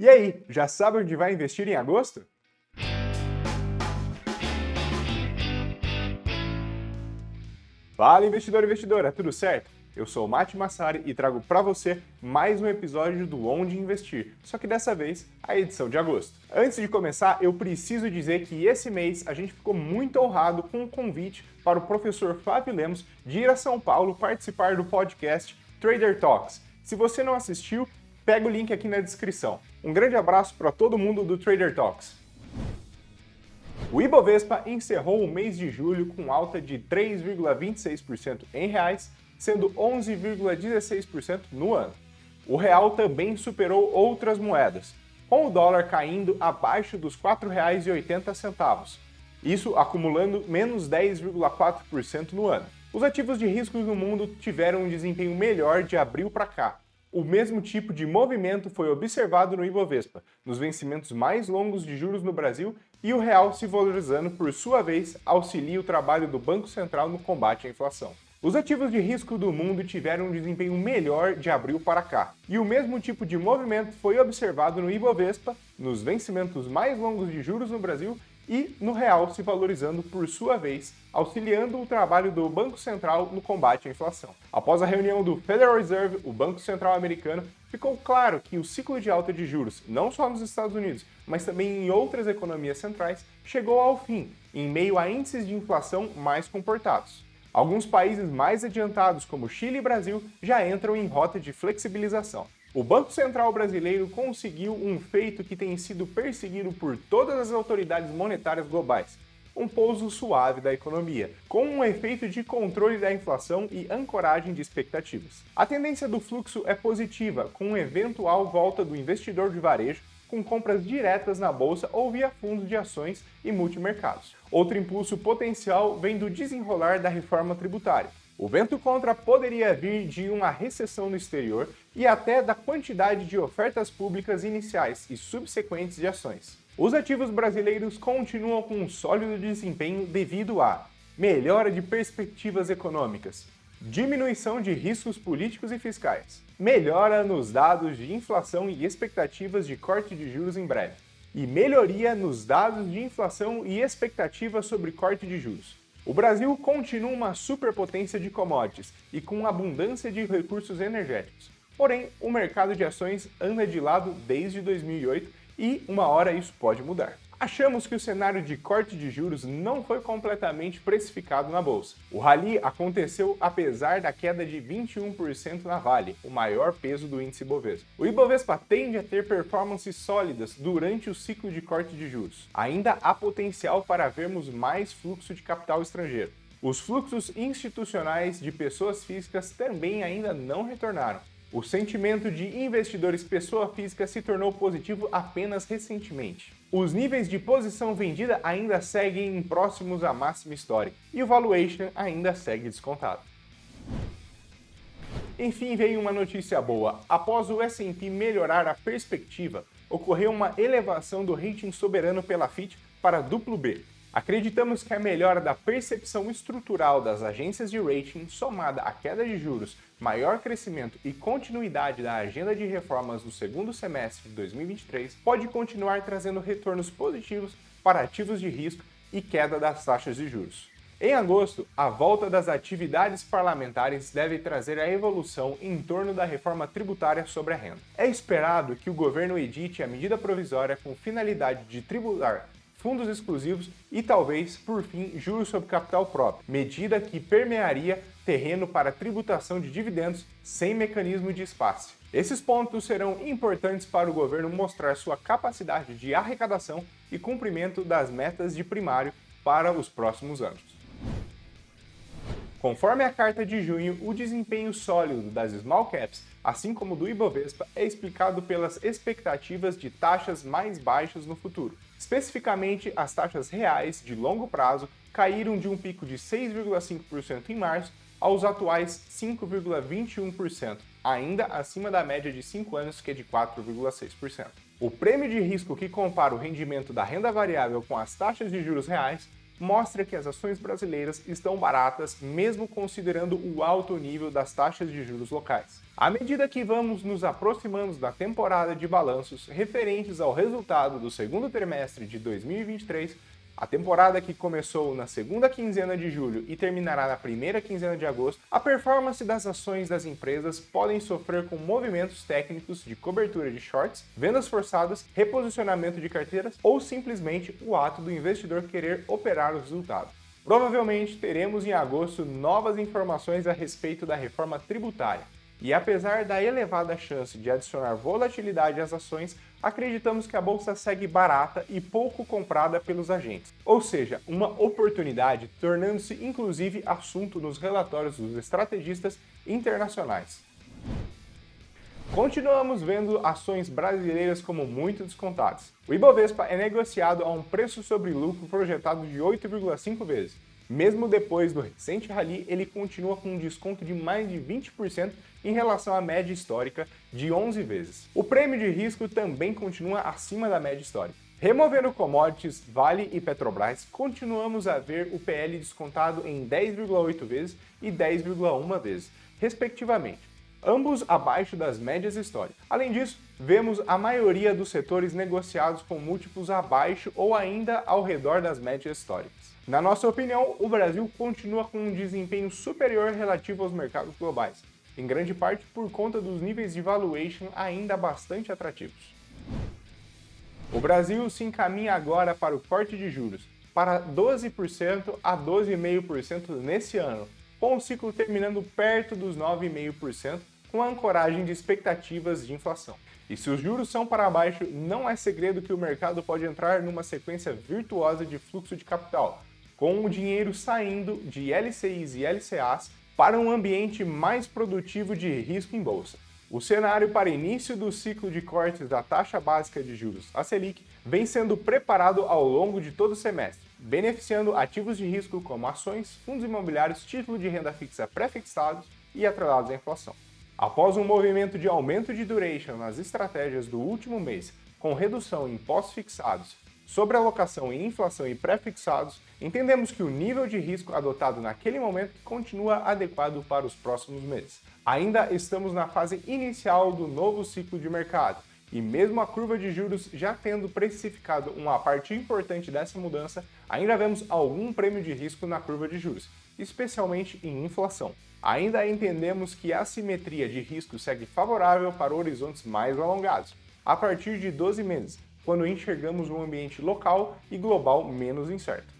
E aí, já sabe onde vai investir em agosto? Fala, investidor e investidora, tudo certo? Eu sou o Mati Massari e trago para você mais um episódio do Onde Investir, só que dessa vez a edição de agosto. Antes de começar, eu preciso dizer que esse mês a gente ficou muito honrado com um convite para o professor Flávio Lemos de ir a São Paulo participar do podcast Trader Talks. Se você não assistiu, pega o link aqui na descrição. Um grande abraço para todo mundo do Trader Talks. O Ibovespa encerrou o mês de julho com alta de 3,26% em reais, sendo 11,16% no ano. O real também superou outras moedas, com o dólar caindo abaixo dos R$ 4,80, isso acumulando menos 10,4% no ano. Os ativos de risco no mundo tiveram um desempenho melhor de abril para cá. O mesmo tipo de movimento foi observado no Ibovespa, nos vencimentos mais longos de juros no Brasil, e o real se valorizando por sua vez auxilia o trabalho do Banco Central no combate à inflação. Os ativos de risco do mundo tiveram um desempenho melhor de abril para cá, e o mesmo tipo de movimento foi observado no Ibovespa, nos vencimentos mais longos de juros no Brasil e no real se valorizando por sua vez, auxiliando o trabalho do Banco Central no combate à inflação. Após a reunião do Federal Reserve, o Banco Central americano, ficou claro que o ciclo de alta de juros, não só nos Estados Unidos, mas também em outras economias centrais, chegou ao fim, em meio a índices de inflação mais comportados. Alguns países mais adiantados, como Chile e Brasil, já entram em rota de flexibilização. O Banco Central brasileiro conseguiu um feito que tem sido perseguido por todas as autoridades monetárias globais: um pouso suave da economia, com um efeito de controle da inflação e ancoragem de expectativas. A tendência do fluxo é positiva, com uma eventual volta do investidor de varejo, com compras diretas na bolsa ou via fundos de ações e multimercados. Outro impulso potencial vem do desenrolar da reforma tributária. O vento contra poderia vir de uma recessão no exterior e até da quantidade de ofertas públicas iniciais e subsequentes de ações. Os ativos brasileiros continuam com um sólido desempenho devido à melhora de perspectivas econômicas, diminuição de riscos políticos e fiscais, melhora nos dados de inflação e expectativas de corte de juros em breve, e melhoria nos dados de inflação e expectativas sobre corte de juros. O Brasil continua uma superpotência de commodities e com abundância de recursos energéticos. Porém, o mercado de ações anda de lado desde 2008 e uma hora isso pode mudar. Achamos que o cenário de corte de juros não foi completamente precificado na bolsa. O rally aconteceu apesar da queda de 21% na Vale, o maior peso do índice Bovespa. O Ibovespa tende a ter performances sólidas durante o ciclo de corte de juros. Ainda há potencial para vermos mais fluxo de capital estrangeiro. Os fluxos institucionais de pessoas físicas também ainda não retornaram. O sentimento de investidores pessoa física se tornou positivo apenas recentemente. Os níveis de posição vendida ainda seguem próximos à máxima histórica e o valuation ainda segue descontado. Enfim, veio uma notícia boa. Após o S&P melhorar a perspectiva, ocorreu uma elevação do rating soberano pela Fitch para B. Acreditamos que a melhora da percepção estrutural das agências de rating, somada à queda de juros, maior crescimento e continuidade da agenda de reformas no segundo semestre de 2023, pode continuar trazendo retornos positivos para ativos de risco e queda das taxas de juros. Em agosto, a volta das atividades parlamentares deve trazer a evolução em torno da reforma tributária sobre a renda. É esperado que o governo edite a medida provisória com finalidade de tributar fundos exclusivos e talvez, por fim, juros sobre capital próprio, medida que permearia terreno para tributação de dividendos sem mecanismo de espaço. Esses pontos serão importantes para o governo mostrar sua capacidade de arrecadação e cumprimento das metas de primário para os próximos anos. Conforme a carta de junho, o desempenho sólido das small caps, assim como do Ibovespa, é explicado pelas expectativas de taxas mais baixas no futuro. Especificamente, as taxas reais de longo prazo caíram de um pico de 6,5% em março aos atuais 5,21%, ainda acima da média de 5 anos, que é de 4,6%. O prêmio de risco que compara o rendimento da renda variável com as taxas de juros reais mostra que as ações brasileiras estão baratas, mesmo considerando o alto nível das taxas de juros locais. À medida que vamos nos aproximando da temporada de balanços referentes ao resultado do segundo trimestre de 2023, a temporada que começou na segunda quinzena de julho e terminará na primeira quinzena de agosto, a performance das ações das empresas podem sofrer com movimentos técnicos de cobertura de shorts, vendas forçadas, reposicionamento de carteiras ou simplesmente o ato do investidor querer operar o resultado. Provavelmente teremos em agosto novas informações a respeito da reforma tributária. E apesar da elevada chance de adicionar volatilidade às ações, acreditamos que a bolsa segue barata e pouco comprada pelos agentes. Ou seja, uma oportunidade tornando-se inclusive assunto nos relatórios dos estrategistas internacionais. Continuamos vendo ações brasileiras como muito descontadas. O Ibovespa é negociado a um preço sobre lucro projetado de 8,5 vezes. Mesmo depois do recente rally, ele continua com um desconto de mais de 20% em relação à média histórica de 11 vezes. O prêmio de risco também continua acima da média histórica. Removendo commodities, Vale e Petrobras, continuamos a ver o PL descontado em 10,8 vezes e 10,1 vezes, respectivamente, ambos abaixo das médias históricas. Além disso, vemos a maioria dos setores negociados com múltiplos abaixo ou ainda ao redor das médias históricas. Na nossa opinião, o Brasil continua com um desempenho superior relativo aos mercados globais, em grande parte por conta dos níveis de valuation ainda bastante atrativos. O Brasil se encaminha agora para o corte de juros, para 12% a 12,5% nesse ano, com o ciclo terminando perto dos 9,5%, com a ancoragem de expectativas de inflação. E se os juros são para baixo, não é segredo que o mercado pode entrar numa sequência virtuosa de fluxo de capital, com o dinheiro saindo de LCIs e LCAs para um ambiente mais produtivo de risco em bolsa. O cenário para início do ciclo de cortes da taxa básica de juros, a Selic, vem sendo preparado ao longo de todo o semestre, beneficiando ativos de risco como ações, fundos imobiliários, títulos de renda fixa pré-fixados e atrelados à inflação. Após um movimento de aumento de duration nas estratégias do último mês, com redução em pós-fixados, sobrealocação em inflação e pré-fixados, entendemos que o nível de risco adotado naquele momento continua adequado para os próximos meses. Ainda estamos na fase inicial do novo ciclo de mercado, e mesmo a curva de juros já tendo precificado uma parte importante dessa mudança, ainda vemos algum prêmio de risco na curva de juros, especialmente em inflação. Ainda entendemos que a assimetria de risco segue favorável para horizontes mais alongados, a partir de 12 meses, quando enxergamos um ambiente local e global menos incerto.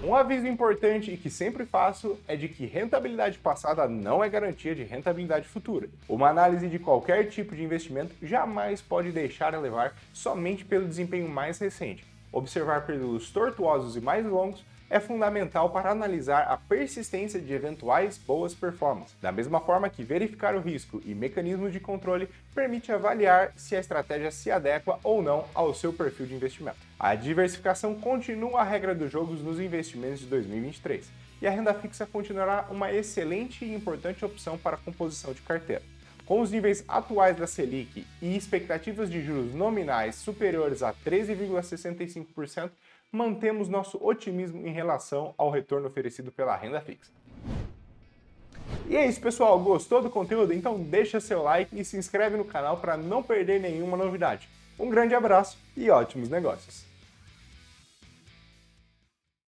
Um aviso importante e que sempre faço é de que rentabilidade passada não é garantia de rentabilidade futura. Uma análise de qualquer tipo de investimento jamais pode deixar a levar somente pelo desempenho mais recente. Observar períodos tortuosos e mais longos é fundamental para analisar a persistência de eventuais boas performances, da mesma forma que verificar o risco e mecanismos de controle permite avaliar se a estratégia se adequa ou não ao seu perfil de investimento. A diversificação continua a regra dos jogos nos investimentos de 2023, e a renda fixa continuará uma excelente e importante opção para a composição de carteira. Com os níveis atuais da Selic e expectativas de juros nominais superiores a 13,65%, mantemos nosso otimismo em relação ao retorno oferecido pela renda fixa. E é isso, pessoal. Gostou do conteúdo? Então deixa seu like e se inscreve no canal para não perder nenhuma novidade. Um grande abraço e ótimos negócios!